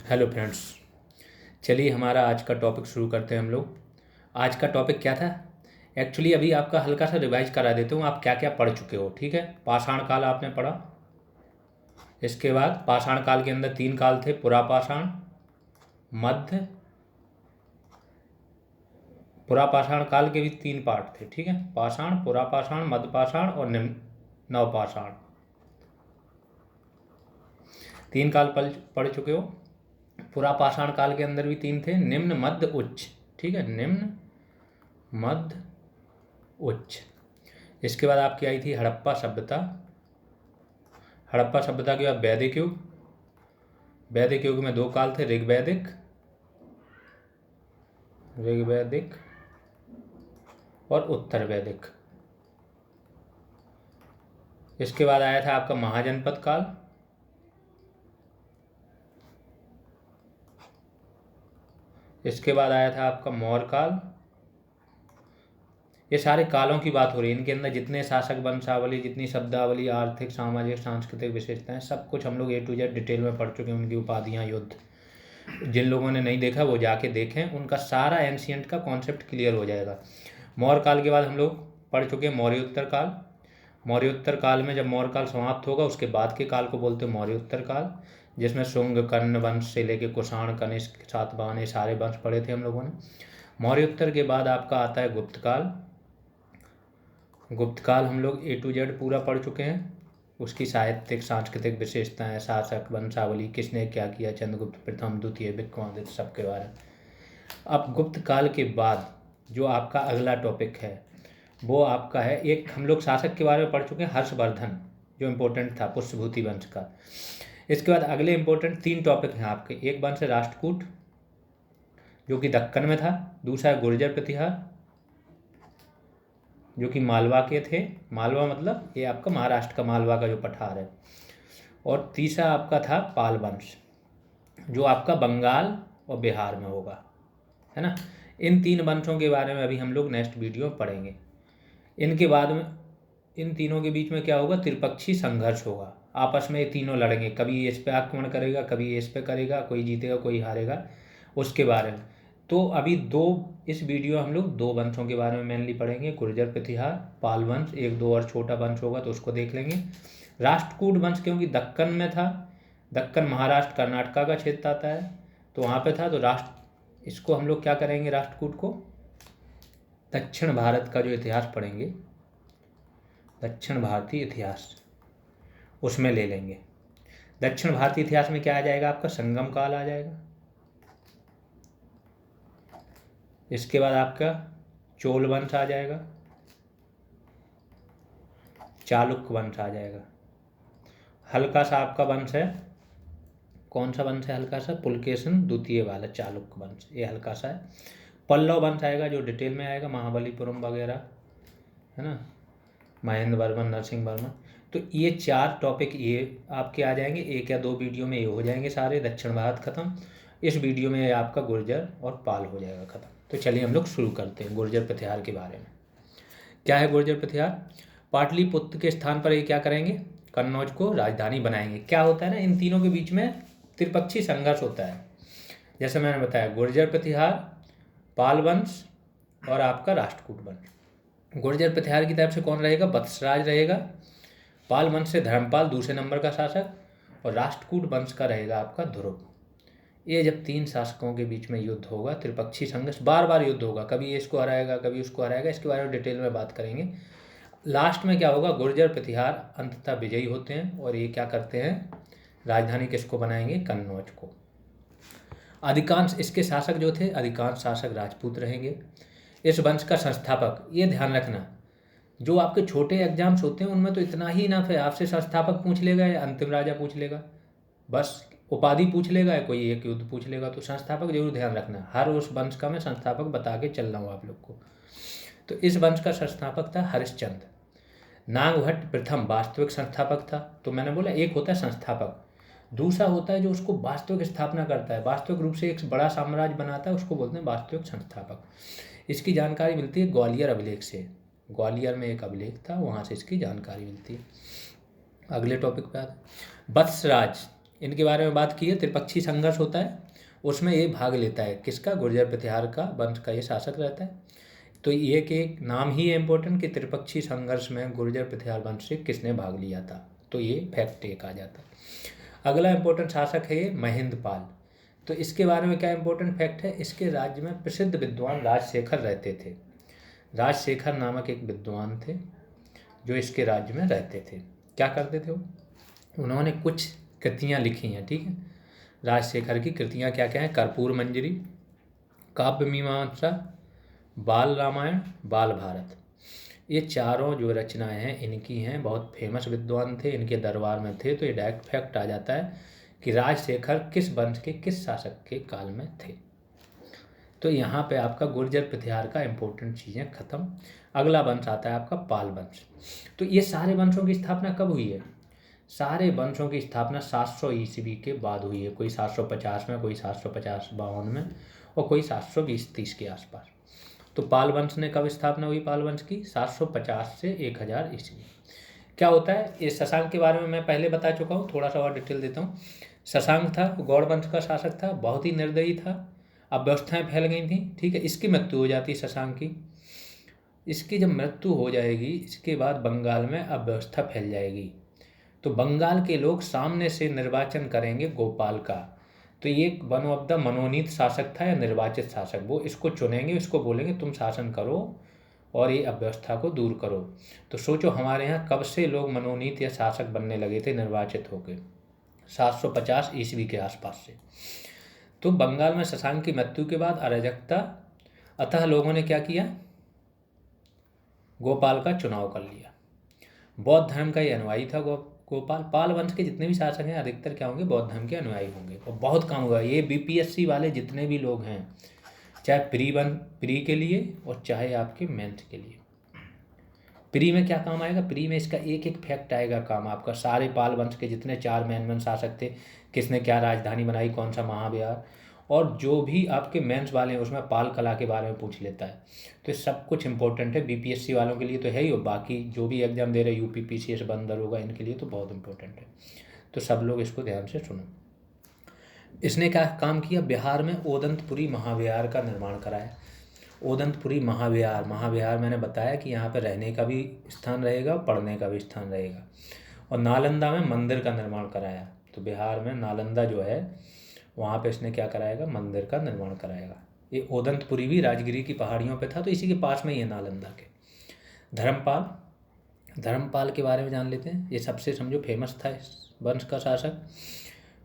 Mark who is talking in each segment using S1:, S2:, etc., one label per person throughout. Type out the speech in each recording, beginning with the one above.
S1: Hello friends, चलिए हमारा आज का टॉपिक शुरू करते हैं हम लोग। आज का टॉपिक क्या था? एक्चुअली अभी आपका हल्का सा रिवाइज करा देता हूँ, आप क्या क्या पढ़ चुके हो। ठीक है, पाषाण काल आपने पढ़ा। इसके बाद पाषाण काल के अंदर 3 काल थे, पुरापाषाण, मध्य। पुरापाषाण काल के भी 3 पार्ट थे। ठीक है, पाषाण, पुरापाषाण, मध्यपाषाण और नवपाषाण। 3 काल पढ़ चुके हो। पुरापाषाण काल के अंदर भी 3 थे, निम्न, मध्य, उच्च। ठीक है, निम्न, मध्य, उच्च। इसके बाद आपकी आई थी हड़प्पा सभ्यता। हड़प्पा सभ्यता के बाद वैदिक युग। वैदिक युग में 2 काल थे, ऋग्वैदिक और उत्तर वैदिक। इसके बाद आया था आपका महाजनपद काल। इसके बाद आया था आपका मौर्य काल। ये सारे कालों की बात हो रही है, इनके अंदर जितने शासक वंशावली, जितनी शब्दावली, आर्थिक, सामाजिक, सांस्कृतिक विशेषताएं, सब कुछ हम लोग A to Z डिटेल में पढ़ चुके हैं। उनकी उपाधियां, युद्ध। जिन लोगों ने नहीं देखा वो जाके देखें, उनका सारा एंशियंट का कॉन्सेप्ट क्लियर हो जाएगा। मौर्य काल के बाद हम लोग पढ़ चुके हैं मौर्योत्तर काल। मौर्योत्तर काल में जब मौर्य काल समाप्त होगा उसके बाद के काल को बोलते हैं मौर्योत्तर काल, जिसमें शुंग, कर्ण वंश से लेके कुषाण, कनिष्क, सातवाहन, ये सारे वंश पढ़े थे हम लोगों ने। मौर्योत्तर के बाद आपका आता है गुप्त काल। गुप्त काल हम लोग A to Z पूरा पढ़ चुके हैं। उसकी साहित्यिक, सांस्कृतिक विशेषताएं, शासक, वंशावली, किसने क्या किया, चंद्रगुप्त प्रथम, द्वितीय, विक्रमादित्य, सबके बारे में। अब गुप्त काल के बाद जो आपका अगला टॉपिक है वो आपका है, एक हम लोग शासक के बारे में पढ़ चुके हैं, हर्षवर्धन, जो इम्पोर्टेंट था, पुष्यभूति वंश का। इसके बाद अगले इंपॉर्टेंट 3 टॉपिक हैं आपके। एक वंश है राष्ट्रकूट, जो कि दक्कन में था। दूसरा है गुर्जर प्रतिहार, जो कि मालवा के थे। मालवा मतलब ये आपका महाराष्ट्र का मालवा का जो पठार है। और तीसरा आपका था पाल वंश, जो आपका बंगाल और बिहार में होगा, है ना। इन 3 वंशों के बारे में अभी हम लोग नेक्स्ट वीडियो में पढ़ेंगे। इनके बाद में इन तीनों के बीच में क्या होगा, त्रिपक्षीय संघर्ष होगा। आपस में ये तीनों लड़ेंगे, कभी ये इस पे आक्रमण करेगा, कभी ये इस पे करेगा, कोई जीतेगा कोई हारेगा, उसके बारे में। तो अभी इस वीडियो हम लोग 2 वंशों के बारे में मेनली पढ़ेंगे, गुर्जर प्रतिहार, पाल वंश, 1-2 और छोटा वंश होगा तो उसको देख लेंगे। राष्ट्रकूट वंश क्योंकि दक्कन में था, दक्कन महाराष्ट्र कर्नाटका का क्षेत्र आता है, तो वहाँ पे था। तो इसको हम लोग क्या करेंगे, राष्ट्रकूट को दक्षिण भारत का जो इतिहास पढ़ेंगे, दक्षिण भारतीय इतिहास, उसमें ले लेंगे। दक्षिण भारतीय इतिहास में क्या आ जाएगा आपका, संगम काल आ जाएगा। इसके बाद आपका चोल वंश आ जाएगा, चालुक्य वंश आ जाएगा। हल्का सा आपका वंश है, कौन सा वंश है हल्का सा, पुलकेशिन द्वितीय वाला चालुक्य वंश, ये हल्का सा है। पल्लव वंश आएगा जो डिटेल में आएगा, महाबलीपुरम वगैरह, है ना, महेंद्र वर्मन, नरसिंह वर्मन। तो ये 4 टॉपिक ये आपके आ जाएंगे, 1 या 2 वीडियो में ये हो जाएंगे सारे। दक्षिण भारत खत्म, इस वीडियो में आपका गुर्जर और पाल हो जाएगा खत्म। तो चलिए हम लोग शुरू करते हैं गुर्जर प्रतिहार के बारे में। क्या है गुर्जर प्रतिहार? पाटलिपुत्र के स्थान पर ये क्या करेंगे, कन्नौज को राजधानी बनाएंगे। क्या होता है ना, इन तीनों के बीच में त्रिपक्षीय संघर्ष होता है। जैसे मैंने बताया, गुर्जर प्रतिहार, पाल वंश और आपका राष्ट्रकूट वंश। गुर्जर प्रतिहार की तरफ से कौन रहेगा, वत्सराज रहेगा। पाल वंश से धर्मपाल दूसरे नंबर का शासक, और राष्ट्रकूट वंश का रहेगा आपका ध्रुव। ये जब 3 शासकों के बीच में युद्ध होगा, त्रिपक्षीय संघर्ष, बार बार युद्ध होगा, कभी ये इसको हराएगा, कभी उसको हराएगा, इसके बारे में डिटेल में बात करेंगे। लास्ट में क्या होगा, गुर्जर प्रतिहार अंततः विजयी होते हैं और ये क्या करते हैं, राजधानी किसको बनाएंगे, कन्नौज को। अधिकांश इसके शासक जो थे, अधिकांश शासक राजपूत रहेंगे। इस वंश का संस्थापक, ये ध्यान रखना, जो आपके छोटे एग्जाम्स होते हैं उनमें तो इतना ही इनफ है, आपसे संस्थापक पूछ लेगा या अंतिम राजा पूछ लेगा, बस उपाधि पूछ लेगा या कोई एक युद्ध पूछ लेगा। तो संस्थापक जरूर ध्यान रखना, हर उस वंश का मैं संस्थापक बता के चल रहा हूँ आप लोग को। तो इस वंश का संस्थापक था हरिश्चंद्र। नागभट्ट प्रथम वास्तविक संस्थापक था। तो मैंने बोला एक होता है संस्थापक, दूसरा होता है जो उसको वास्तविक स्थापना करता है, वास्तविक रूप से एक बड़ा साम्राज्य बनाता है, उसको बोलते हैं वास्तविक संस्थापक। इसकी जानकारी मिलती है ग्वालियर अभिलेख से। ग्वालियर में एक अभिलेख था, वहाँ से इसकी जानकारी मिलती है। अगले टॉपिक पे आते हैं, वत्सराज। इनके बारे में बात की है। त्रिपक्षीय संघर्ष होता है, उसमें ये भाग लेता है। किसका? गुर्जर प्रतिहार का वंश का ये शासक रहता है। तो ये कि एक नाम ही है इम्पोर्टेंट कि त्रिपक्षीय संघर्ष में गुर्जर प्रतिहार वंश से किसने भाग लिया था, तो ये फैक्ट एक आ जाता है। अगला इम्पोर्टेंट शासक है ये महेंद्रपाल। तो इसके बारे में क्या इम्पोर्टेंट फैक्ट है? इसके राज्य में प्रसिद्ध विद्वान राजशेखर रहते थे। राजशेखर नामक एक विद्वान थे जो इसके राज्य में रहते थे। क्या करते थे वो? उन्होंने कुछ कृतियाँ लिखी हैं, ठीक है। राजशेखर की कृतियाँ क्या क्या हैं? कर्पूर मंजरी, काव्य मीमांसा, बाल रामायण, बाल भारत। ये चारों जो रचनाएं हैं इनकी हैं। बहुत फेमस विद्वान थे, इनके दरबार में थे। तो ये डायरेक्ट फैक्ट आ जाता है कि राजशेखर किस वंश के, किस शासक के काल में थे। तो यहाँ पे आपका गुर्जर प्रतिहार का इंपॉर्टेंट चीज़ें खत्म। अगला वंश आता है आपका पाल वंश। तो ये सारे वंशों की स्थापना कब हुई है? सारे वंशों की स्थापना 700 ईस्वी के बाद हुई है। कोई 750 में, कोई 750-52 में, और कोई 720-30 के आसपास। तो पाल वंश ने कब स्थापना हुई? पाल वंश की 750 से 1000 ईस्वी। क्या होता है? इस शशांक के बारे में मैं पहले बता चुका हूँ, थोड़ा सा और डिटेल देता हूँ। शशांक था, गौड़ वंश का शासक था, बहुत ही निर्दयी था। अब व्यवस्थाएं फैल गई थी, ठीक है। इसकी मृत्यु हो जाती है शशांक की। इसकी जब मृत्यु हो जाएगी, इसके बाद बंगाल में अव्यवस्था फैल जाएगी। तो बंगाल के लोग सामने से निर्वाचन करेंगे गोपाल का। तो ये वन ऑफ द मनोनीत शासक था या निर्वाचित शासक, वो इसको चुनेंगे, इसको बोलेंगे तुम शासन करो और ये अव्यवस्था को दूर करो। तो सोचो हमारे यहाँ कब से लोग मनोनीत या शासक बनने लगे थे निर्वाचित होकर? 750 ईस्वी के आसपास से। तो बंगाल में शशांक की मृत्यु के बाद अराजकता, अतः लोगों ने क्या किया? गोपाल का चुनाव कर लिया। बौद्ध धर्म का ये अनुयायी था गोपाल। पाल वंश के जितने भी शासक हैं अधिकतर क्या होंगे? बौद्ध धर्म के अनुयायी होंगे। और बहुत काम हुआ ये बीपीएससी वाले जितने भी लोग हैं, चाहे प्री के लिए और चाहे आपके मेंस के लिए। प्री में क्या काम आएगा? प्री में इसका एक एक फैक्ट आएगा काम आपका। सारे पाल वंश के जितने 4 मेन शासक थे, किसने क्या राजधानी बनाई, कौन सा महाविहार, और जो भी आपके मेंस वाले हैं उसमें पाल कला के बारे में पूछ लेता है। तो ये सब कुछ इंपॉर्टेंट है बीपीएससी वालों के लिए तो है ही, और बाकी जो भी एग्जाम दे रहे यूपी पीसीएस बंदर होगा इनके लिए तो बहुत इंपॉर्टेंट है। तो सब लोग इसको ध्यान से सुनो। इसने क्या काम किया? बिहार में ओदंतपुरी महाविहार का निर्माण कराया। ओदंतपुरी महाविहार मैंने बताया कि यहाँ पर रहने का भी स्थान रहेगा, पढ़ने का भी स्थान रहेगा। और नालंदा में मंदिर का निर्माण कराया। तो बिहार में नालंदा जो है वहाँ पे इसने क्या कराएगा? मंदिर का निर्माण कराएगा। ये ओदंतपुरी भी राजगिरी की पहाड़ियों पे था, तो इसी के पास में ही है नालंदा के। धर्मपाल के बारे में जान लेते हैं। ये सबसे समझो फेमस था इस वंश का शासक।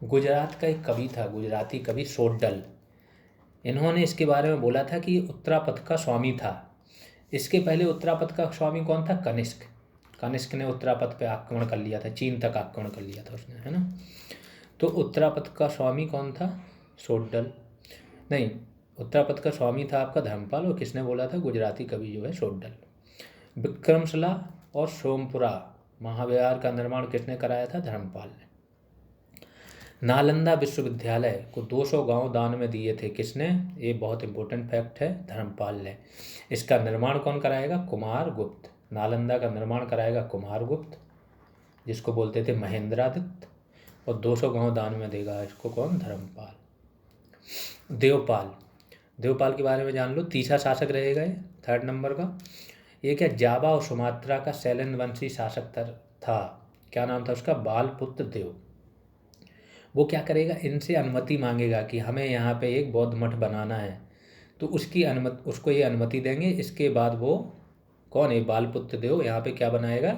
S1: गुजरात का एक कवि था, गुजराती कवि सोड्डल। इन्होंने इसके बारे में बोला था कि ये उत्तरापथ का स्वामी था। इसके पहले उत्तरापथ का स्वामी कौन था? कनिष्क। कनिष्क ने उत्तरापथ पे आक्रमण कर लिया था, चीन तक आक्रमण कर लिया था उसने, है ना। तो उत्तरापथ का स्वामी कौन था? सोड्डल नहीं, उत्तरापथ का स्वामी था आपका धर्मपाल, और किसने बोला था? गुजराती कवि जो है सोड्डल। विक्रमशिला और सोमपुरा महाविहार का निर्माण किसने कराया था? धर्मपाल ने। नालंदा विश्वविद्यालय को 200 गांव दान में दिए थे, किसने? ये बहुत इंपॉर्टेंट फैक्ट है, धर्मपाल ने। इसका निर्माण कौन कराएगा? कुमारगुप्त। नालंदा का निर्माण कराएगा कुमारगुप्त, जिसको बोलते थे महेंद्रादित्य, और 200 गांव दान में देगा इसको कौन? धर्मपाल। देवपाल के बारे में जान लो, तीसरा शासक रहेगा ये, 3rd नंबर का। ये क्या? जावा और सुमात्रा का शैलेंद्र वंशी शासक था। क्या नाम था उसका? बालपुत्र देव। वो क्या करेगा? इनसे अनुमति मांगेगा कि हमें यहाँ पे एक बौद्ध मठ बनाना है, तो उसको ये अनुमति देंगे। इसके बाद वो कौन है? बालपुत्र देव यहाँ पे क्या बनाएगा?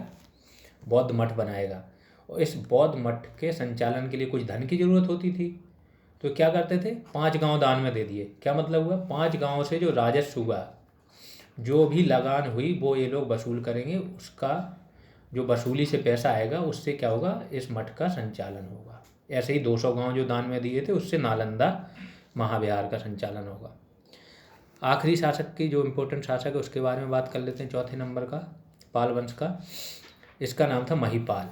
S1: बौद्ध मठ बनाएगा। और इस बौद्ध मठ के संचालन के लिए कुछ धन की जरूरत होती थी, तो क्या करते थे? 5 गांव दान में दे दिए। क्या मतलब हुआ? 5 गांव से जो राजस्व हुआ, जो भी लगान हुई, वो ये लोग वसूल करेंगे। उसका जो वसूली से पैसा आएगा उससे क्या होगा? इस मठ का संचालन होगा। ऐसे ही 200 गांव जो दान में दिए थे उससे नालंदा महाविहार का संचालन होगा। आखिरी शासक की जो इम्पोर्टेंट शासक है उसके बारे में बात कर लेते हैं, 4थे नंबर का, पाल वंश का। इसका नाम था महिपाल।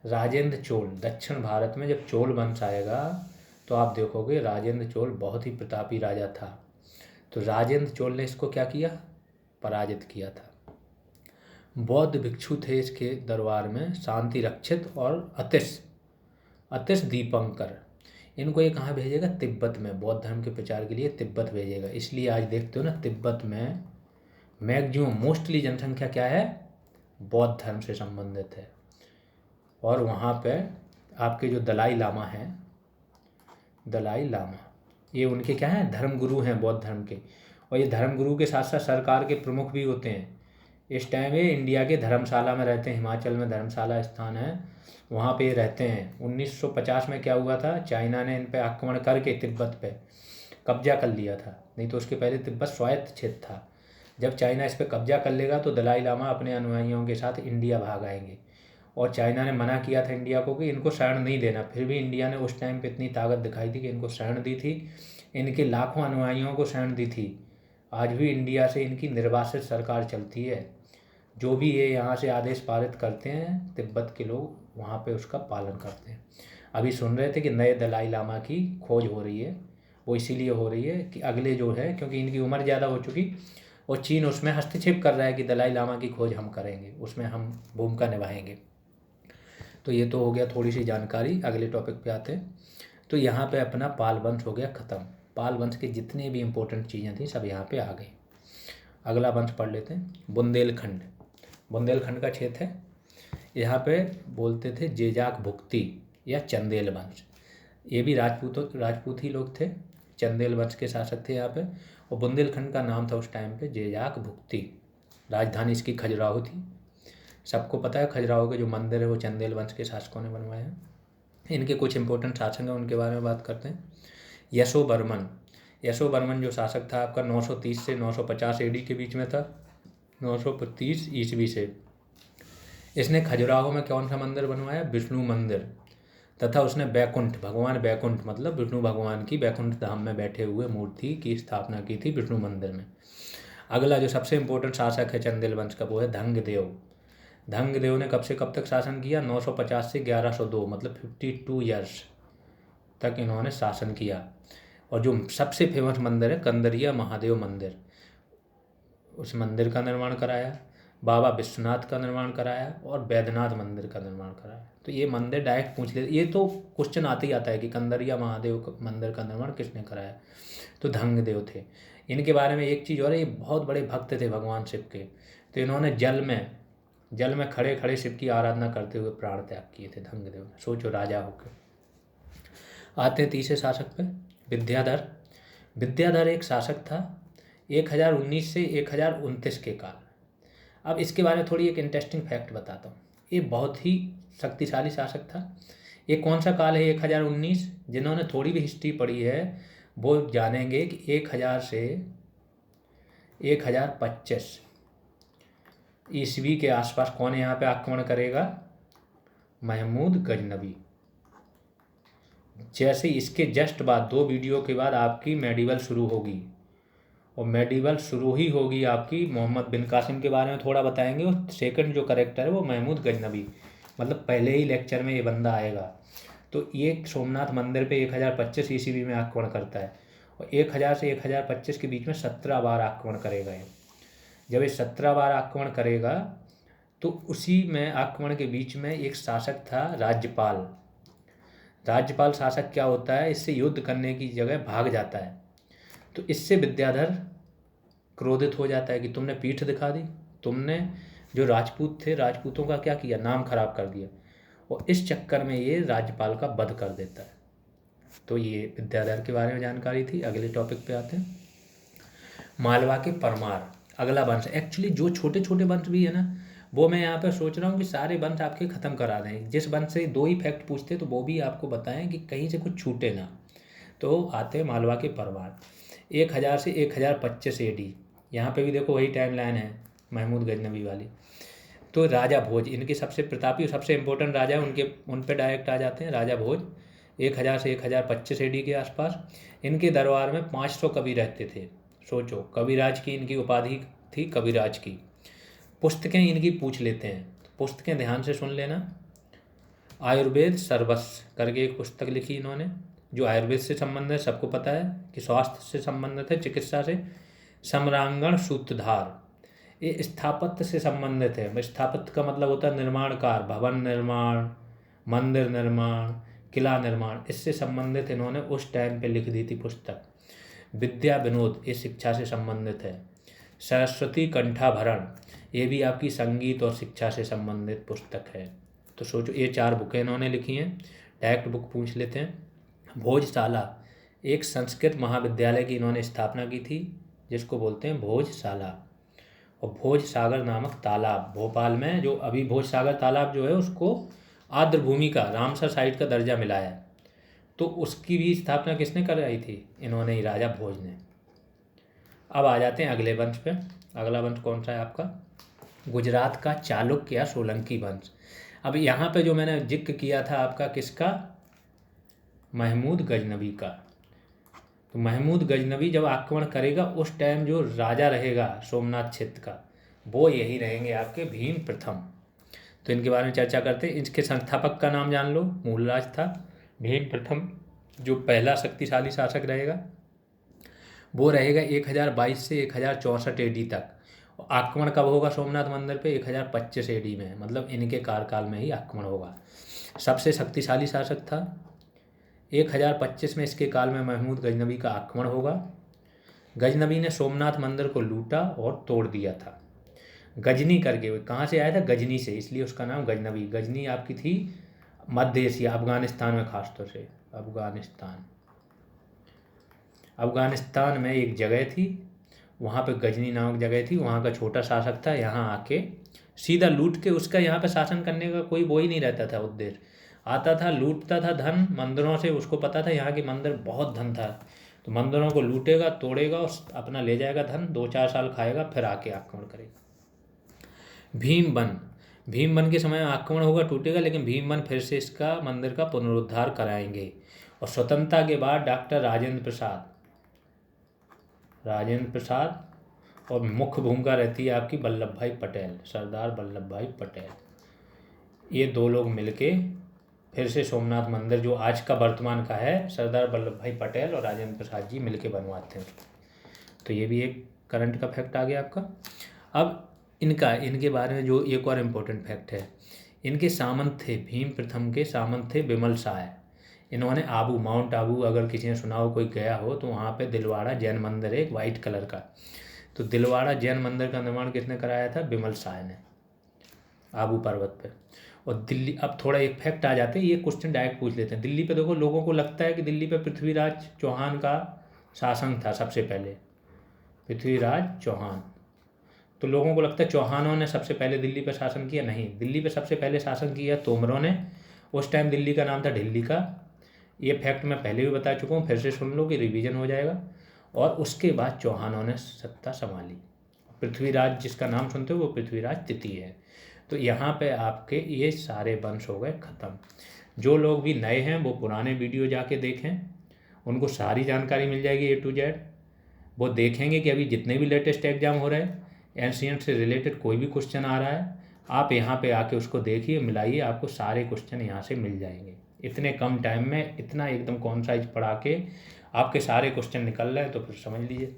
S1: राजेंद्र चोल। दक्षिण भारत में जब चोल वंश आएगा तो आप देखोगे राजेंद्र चोल बहुत ही प्रतापी राजा था। तो राजेंद्र चोल ने इसको क्या किया? पराजित किया था। बौद्ध भिक्षु थे इसके दरबार में, शांति रक्षित और अतिश अतिश दीपंकर, इनको ये कहाँ भेजेगा? तिब्बत में बौद्ध धर्म के प्रचार के लिए तिब्बत भेजेगा। इसलिए आज देखते हो ना तिब्बत में मैक्सिमम मोस्टली जनसंख्या क्या है? बौद्ध धर्म से संबंधित है। और वहाँ पे आपके जो दलाई लामा हैं, दलाई लामा, ये उनके क्या हैं? धर्मगुरु हैं बौद्ध धर्म के। और ये धर्मगुरु के साथ साथ सरकार के प्रमुख भी होते हैं। इस टाइम ये इंडिया के धर्मशाला में रहते हैं, हिमाचल में धर्मशाला स्थान है, वहाँ पे रहते हैं। 1950 में क्या हुआ था? चाइना ने इन पे आक्रमण करके तिब्बत पे कब्जा कर लिया था, नहीं तो उसके पहले तिब्बत स्वायत्त क्षेत्र था। जब चाइना इस पर कब्जा कर लेगा तो दलाई लामा अपने अनुयायियों के साथ इंडिया भाग आएंगे। और चाइना ने मना किया था इंडिया को कि इनको शरण नहीं देना, फिर भी इंडिया ने उस टाइम पे इतनी ताकत दिखाई थी कि इनको शरण दी थी, इनके लाखों अनुयायियों को शरण दी थी। आज भी इंडिया से इनकी निर्वासित सरकार चलती है। जो भी ये यहाँ से आदेश पारित करते हैं तिब्बत के लोग वहाँ पे उसका पालन करते हैं। अभी सुन रहे थे कि नए दलाई लामा की खोज हो रही है, वो इसीलिए हो रही है कि अगले जो है, क्योंकि इनकी उम्र ज़्यादा हो चुकी और चीन उसमें हस्तक्षेप कर रहा है कि दलाई लामा की खोज हम करेंगे, उसमें हम भूमिका निभाएंगे। तो ये तो हो गया थोड़ी सी जानकारी। अगले टॉपिक पे आते हैं। तो यहाँ पे अपना पाल वंश हो गया ख़त्म। पाल वंश के जितने भी इम्पोर्टेंट चीज़ें थी सब यहाँ पे आ गई। अगला वंश पढ़ लेते हैं, बुंदेलखंड। बुंदेलखंड का क्षेत्र है, यहाँ पे बोलते थे जेजाक भुक्ति या चंदेल वंश। ये भी राजपूत ही लोग थे, चंदेल वंश के शासक थे यहाँ पे। और बुंदेलखंड का नाम था उस टाइम पे जेजाक भुक्ति। राजधानी इसकी खजुराहो थी। सबको पता है खजुराहो के जो मंदिर है वो चंदेल वंश के शासकों ने बनवाए हैं। इनके कुछ इंपॉर्टेंट शासक हैं, उनके बारे में बात करते हैं। यशोवर्मन, यशोवर्मन जो शासक था आपका 930 से 950 एडी के बीच में था, 930 ईस्वी से। इसने खजुराहो में कौन सा मंदिर बनवाया? विष्णु मंदिर। तथा उसने बैकुंठ, भगवान बैकुंठ मतलब विष्णु भगवान की बैकुंठ धाम में बैठे हुए मूर्ति की स्थापना की थी विष्णु मंदिर में। अगला जो सबसे इम्पोर्टेंट शासक है चंदेल वंश का वो है धंगदेव। धंगदेव ने कब से कब तक शासन किया? 950 से 1102, मतलब 52 ईयर्स तक इन्होंने शासन किया। और जो सबसे फेमस मंदिर है कंदरिया महादेव मंदिर, उस मंदिर का निर्माण कराया। बाबा विश्वनाथ का निर्माण कराया और बैद्यनाथ मंदिर का निर्माण कराया। तो ये मंदिर डायरेक्ट पूछ लेते, ये तो क्वेश्चन आते ही आता है कि कंदरिया महादेव मंदिर का निर्माण किसने कराया? तो धंगदेव थे। इनके बारे में एक चीज़ और है, ये बहुत बड़े भक्त थे भगवान शिव के। तो इन्होंने जल में खड़े खड़े शिव की आराधना करते हुए प्राण त्याग किए थे धंगदेव ने। सोचो, राजा होकर। आते हैं तीसरे शासक पे, विद्याधर। विद्याधर एक शासक था 1019 से 1029 के काल। अब इसके बारे में थोड़ी एक इंटरेस्टिंग फैक्ट बताता हूँ। ये बहुत ही शक्तिशाली शासक था। ये कौन सा काल है 1019? जिन्होंने थोड़ी भी हिस्ट्री पढ़ी है वो जानेंगे कि 1000 से 1025 ईस्वी के आसपास कौन यहाँ पे आक्रमण करेगा? महमूद गजनवी। जैसे इसके जस्ट बाद 2 वीडियो के बाद आपकी मेडिवल शुरू होगी, और मेडिवल शुरू ही होगी आपकी मोहम्मद बिन कासिम के बारे में थोड़ा बताएंगे। और सेकंड जो करेक्टर है वो महमूद गजनवी, मतलब पहले ही लेक्चर में ये बंदा आएगा। तो ये सोमनाथ मंदिर पे 1025 ईस्वी में आक्रमण करता है और 1000 से 1025 के बीच में 17 बार आक्रमण करेगा ये। जब ये 17 बार आक्रमण करेगा तो उसी में आक्रमण के बीच में एक शासक था राज्यपाल। राज्यपाल शासक क्या होता है? इससे युद्ध करने की जगह भाग जाता है। तो इससे विद्याधर क्रोधित हो जाता है कि तुमने पीठ दिखा दी, तुमने जो राजपूत थे राजपूतों का क्या किया? नाम खराब कर दिया। और इस चक्कर में ये राज्यपाल का वध कर देता है। तो ये विद्याधर के बारे में जानकारी थी। अगले टॉपिक पे आते हैं, मालवा के परमार। अगला वंश, एक्चुअली जो छोटे छोटे वंश भी है ना वो मैं यहाँ पर सोच रहा हूँ कि सारे वंश आपके ख़त्म करा दें। जिस वंश से 2 ही फैक्ट पूछते तो वो भी आपको बताएं कि कहीं से कुछ छूटे ना। तो आते हैं मालवा के परमार 1000 से 1025 एडी। यहाँ पे भी देखो वही टाइम लाइन है महमूद गजनवी वाली। तो राजा भोज इनके सबसे प्रतापी और सबसे इम्पोर्टेंट राजा है, उन पे डायरेक्ट आ जाते हैं। राजा भोज 1000 से 1025 एडी के आसपास। इनके दरबार में 500 कवि रहते थे। सोचो, कविराज की इनकी उपाधि थी, कविराज की। पुस्तकें इनकी पूछ लेते हैं, पुस्तकें ध्यान से सुन लेना। आयुर्वेद सर्वस्व करके एक पुस्तक लिखी इन्होंने, जो आयुर्वेद से संबंधित है। सबको पता है कि स्वास्थ्य से संबंधित है, चिकित्सा से। सम्रांगण सूत्रधार, ये स्थापत्य से संबंधित है। स्थापत्य का मतलब होता है निर्माण कार्य, भवन निर्माण, मंदिर निर्माण, किला निर्माण, इससे संबंधित इन्होंने उस टाइम पे लिख दी थी पुस्तक। विद्या विनोद, ये शिक्षा से संबंधित है। सरस्वती कंठाभरण, ये भी आपकी संगीत और शिक्षा से संबंधित पुस्तक है। तो सोचो, ये 4 बुकें इन्होंने लिखी हैं। डायरेक्ट बुक पूछ लेते हैं। भोजशाला, एक संस्कृत महाविद्यालय की इन्होंने स्थापना की थी, जिसको बोलते हैं भोजशाला। और भोज सागर नामक तालाब, भोपाल में जो अभी भोज सागर तालाब जो है, उसको आर्द्र भूमि का, रामसर साइट का दर्जा मिला है। तो उसकी भी स्थापना किसने कराई थी? इन्होंने ही, राजा भोज ने। अब आ जाते हैं अगले वंश पे। अगला वंश कौन सा है आपका? गुजरात का चालुक्य या सोलंकी वंश। अब यहाँ पे जो मैंने जिक्र किया था आपका, किसका? महमूद गजनवी का। तो महमूद गजनवी जब आक्रमण करेगा, उस टाइम जो राजा रहेगा सोमनाथ क्षेत्र का, वो यही रहेंगे आपके भीम प्रथम। तो इनके बारे में चर्चा करते हैं। इसके संस्थापक का नाम जान लो, मूलराज था। भीम प्रथम जो पहला शक्तिशाली शासक रहेगा, वो रहेगा 1022 से 1064 AD तक। आक्रमण कब होगा सोमनाथ मंदिर पे? 1025 AD में, मतलब इनके कार्यकाल में ही आक्रमण होगा। सबसे शक्तिशाली शासक था। 1025 में इसके काल में महमूद गजनवी का आक्रमण होगा। गजनवी ने सोमनाथ मंदिर को लूटा और तोड़ दिया था। गजनी करके, कहाँ से आया था? गजनी से, इसलिए उसका नाम गजनवी। गजनी आपकी थी मध्य एशिया, अफगानिस्तान में, खासतौर से अफगानिस्तान में एक जगह थी, वहाँ पे गजनी नामक जगह थी। वहाँ का छोटा शासक था। यहाँ आके सीधा लूट के, उसका यहाँ पे शासन करने का कोई वो ही नहीं रहता था उद्देश्य। आता था, लूटता था धन मंदिरों से। उसको पता था यहाँ के मंदिर बहुत धन था, तो मंदिरों को लूटेगा, तोड़ेगा और अपना ले जाएगा धन, 2-4 साल खाएगा, फिर आके आक्रमण करेगा। भीमबन के समय आक्रमण होगा, टूटेगा, लेकिन भीमबन फिर से इसका मंदिर का पुनरुद्धार कराएंगे। और स्वतंत्रता के बाद डॉक्टर राजेंद्र प्रसाद और मुख्य भूमिका रहती है आपकी वल्लभ भाई पटेल, सरदार वल्लभ भाई पटेल। ये 2 लोग मिलके फिर से सोमनाथ मंदिर, जो आज का वर्तमान का है, सरदार वल्लभ भाई पटेल और राजेंद्र प्रसाद जी मिलके बनवाते हैं। तो ये भी एक करंट का फैक्ट आ गया आपका। अब इनके बारे में जो एक और इम्पोर्टेंट फैक्ट है, इनके सामंत थे, भीम प्रथम के सामंत थे विमल साय। इन्होंने माउंट आबू, अगर किसी ने सुना हो, कोई गया हो, तो वहाँ पे दिलवाड़ा जैन मंदिर है, एक वाइट कलर का। तो दिलवाड़ा जैन मंदिर का निर्माण किसने कराया था? विमल साय ने, आबू पर्वत पे। और दिल्ली, अब थोड़ा एक फैक्ट आ जाते हैं, ये क्वेश्चन डायरेक्ट पूछ लेते हैं। दिल्ली पे देखो, लोगों को लगता है कि दिल्ली पे पृथ्वीराज चौहान का शासन था सबसे पहले, पृथ्वीराज चौहान। तो लोगों को लगता है चौहानों ने सबसे पहले दिल्ली पर शासन किया। नहीं, दिल्ली पे सबसे पहले शासन किया तोमरों ने। उस टाइम दिल्ली का नाम था ढिल्ली का। ये फैक्ट मैं पहले भी बता चुका हूँ, फिर से सुन लो कि रिवीजन हो जाएगा। और उसके बाद चौहानों ने सत्ता संभाली। पृथ्वीराज जिसका नाम सुनते हो, वो पृथ्वीराज तृतीय है। तो यहाँ पे आपके ये सारे वंश हो गए ख़त्म। जो लोग भी नए हैं, वो पुराने वीडियो जाके देखें, उनको सारी जानकारी मिल जाएगी A to Z। वो देखेंगे कि अभी जितने भी लेटेस्ट एग्जाम हो रहे हैं, एनसीएंट से रिलेटेड कोई भी क्वेश्चन आ रहा है, आप यहाँ पे आके उसको देखिए, मिलाइए, आपको सारे क्वेश्चन यहाँ से मिल जाएंगे। इतने कम टाइम में इतना एकदम कॉन्साइज पढ़ा के आपके सारे क्वेश्चन निकल रहे हैं, तो फिर समझ लीजिए।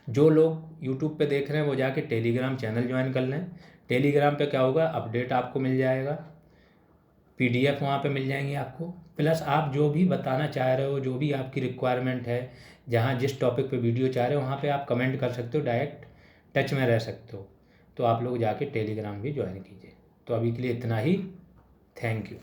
S1: जो लोग यूट्यूब पे देख रहे हैं, वो जाके टेलीग्राम चैनल ज्वाइन कर लें। टेलीग्राम पे क्या होगा, अपडेट आपको मिल जाएगा, PDF वहाँ पे मिल जाएंगे आपको। प्लस आप जो भी बताना चाह रहे हो, जो भी आपकी रिक्वायरमेंट है, जहाँ जिस टॉपिक पे वीडियो चाह रहे हो, वहाँ पे आप कमेंट कर सकते हो, डायरेक्ट टच में रह सकते हो। तो आप लोग जाके टेलीग्राम भी ज्वाइन कीजिए। तो अभी के लिए इतना ही। Thank you.